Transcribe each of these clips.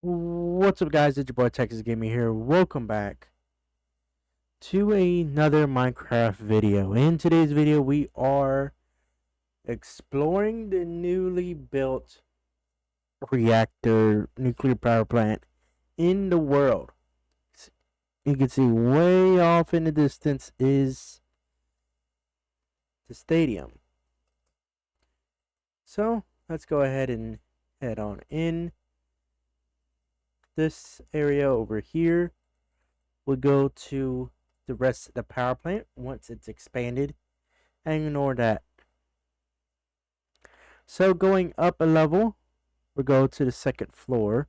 What's up, guys? It's your boy Texas Gaming here. Welcome back to another Minecraft video. In today's video, we are exploring the newly built reactor nuclear power plant in the world. You can see way off in the distance is the stadium. So let's go ahead and head on in. This area over here will go to the rest of the power plant once it's expanded, and ignore that. So going up a level, we'll go to the second floor,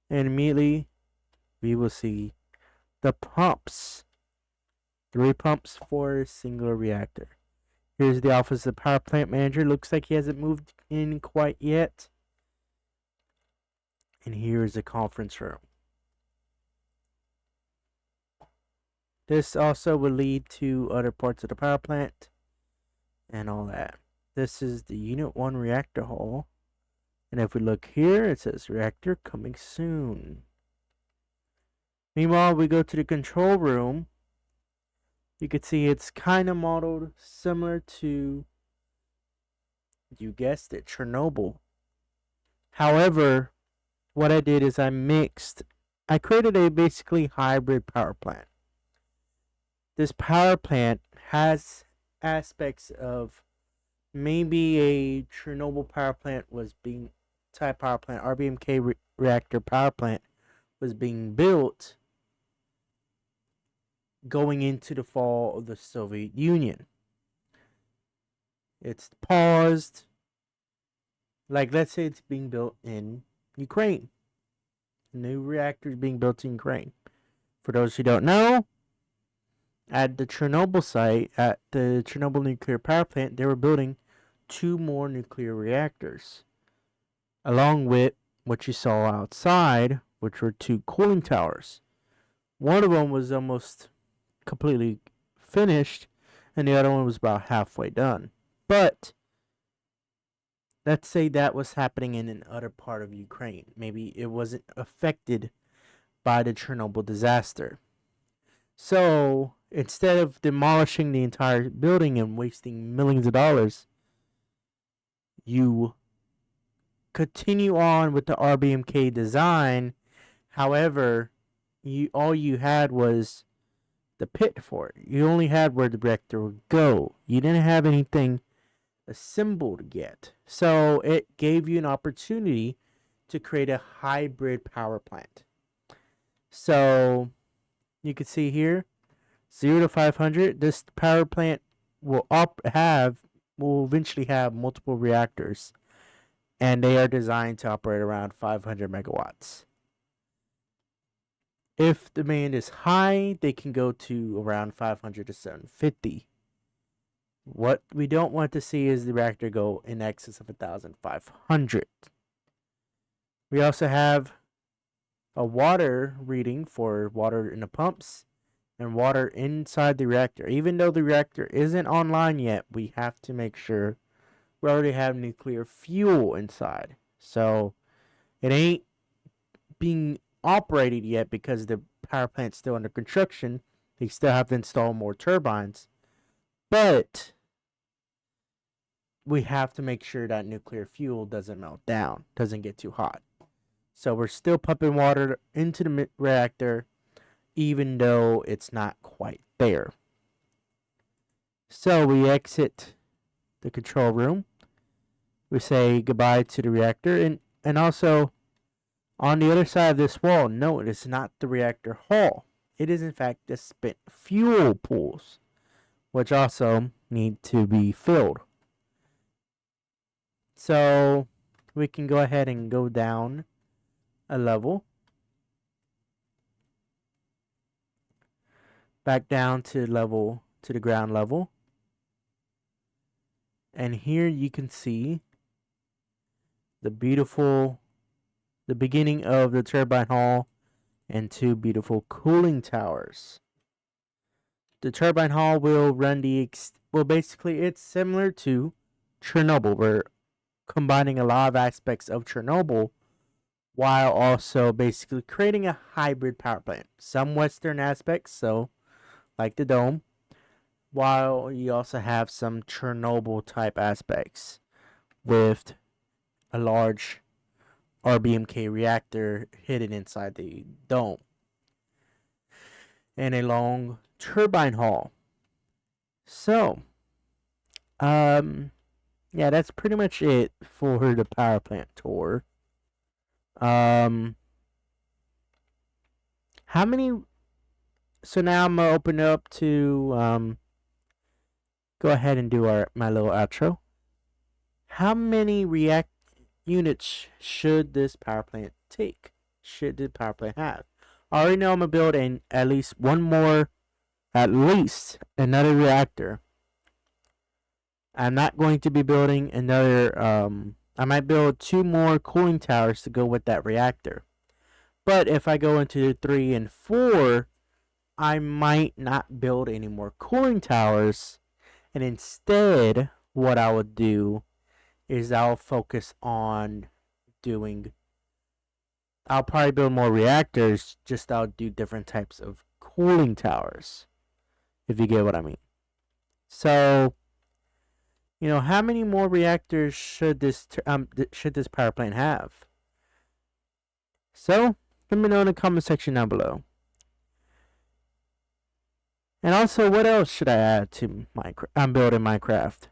and immediately we will see the pumps. 3 pumps for a single reactor. Here's the office of the power plant manager. Looks like he hasn't moved in quite yet. And here's the conference room. This also will lead to other parts of the power plant and all that. This is the Unit 1 reactor hall. And if we look here, it says reactor coming soon. Meanwhile, we go to the control room. You can see it's kind of modeled similar to, you guessed it, Chernobyl. However, what I did is I created a basically hybrid power plant. This power plant has aspects of maybe a Chernobyl power plant was being type power plant, RBMK reactor power plant was being built going into the fall of the Soviet Union. It's paused. Like, let's say it's being built in Ukraine. New reactors being built in Ukraine. For those who don't know, at the Chernobyl site, at the Chernobyl nuclear power plant, they were building 2 more nuclear reactors, along with what you saw outside, which were 2 cooling towers. One of them was almost completely finished, and the other one was about halfway done. But let's say that was happening in another part of Ukraine. Maybe it wasn't affected by the Chernobyl disaster. So instead of demolishing the entire building and wasting millions of dollars, you continue on with the RBMK design. However, all you had was the pit for it. You only had where the reactor would go. You didn't have anything assembled yet. So it gave you an opportunity to create a hybrid power plant. So you can see here, 0 to 500. This power plant will eventually have multiple reactors, and they are designed to operate around 500 megawatts. If demand is high, they can go to around 500 to 750. What we don't want to see is the reactor go in excess of 1,500. We also have a water reading for water in the pumps and water inside the reactor. Even though the reactor isn't online yet, we have to make sure we already have nuclear fuel inside. So it ain't being operated yet because the power plant's still under construction. They still have to install more turbines. But we have to make sure that nuclear fuel doesn't melt down, doesn't get too hot. So we're still pumping water into the reactor, even though it's not quite there. So we exit the control room. We say goodbye to the reactor. And also, on the other side of this wall, no, it is not the reactor hall. It is, in fact, the spent fuel pools, which also need to be filled. So we can go ahead and go down a level, back down to the ground level, and here you can see the beginning of the turbine hall and 2 beautiful cooling towers. The turbine hall will run basically it's similar to Chernobyl. We're combining a lot of aspects of Chernobyl while also basically creating a hybrid power plant. Some Western aspects, so like the dome, while you also have some Chernobyl type aspects with a large RBMK reactor hidden inside the dome and a long turbine hall. So, yeah, that's pretty much it for the power plant tour. How many? So now I'm gonna open up to go ahead and do my little outro. How many react units should this power plant take? Should the power plant have? I already know I'm gonna build at least another reactor. I'm not going to be building another. I might build 2 more cooling towers to go with that reactor. But if I go into 3 and 4, I might not build any more cooling towers. And instead, what I would do is I'll focus on I'll probably build more reactors, just I'll do different types of cooling towers, if you get what I mean. So, how many more reactors should this power plant have? So, let me know in the comment section down below. And also, what else should I add to I'm building Minecraft?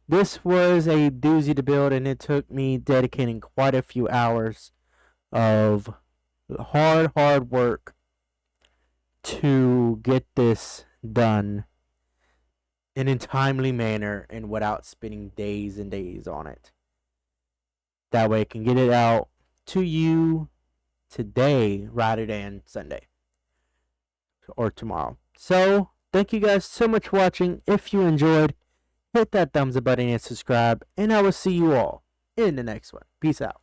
This was a doozy to build, and it took me dedicating quite a few hours of hard work to get this done in a timely manner and without spending days and days on it. That way I can get it out to you today rather than Sunday or tomorrow. So, thank you guys so much for watching. If you enjoyed, hit that thumbs up button and subscribe, and I will see you all in the next one. Peace out.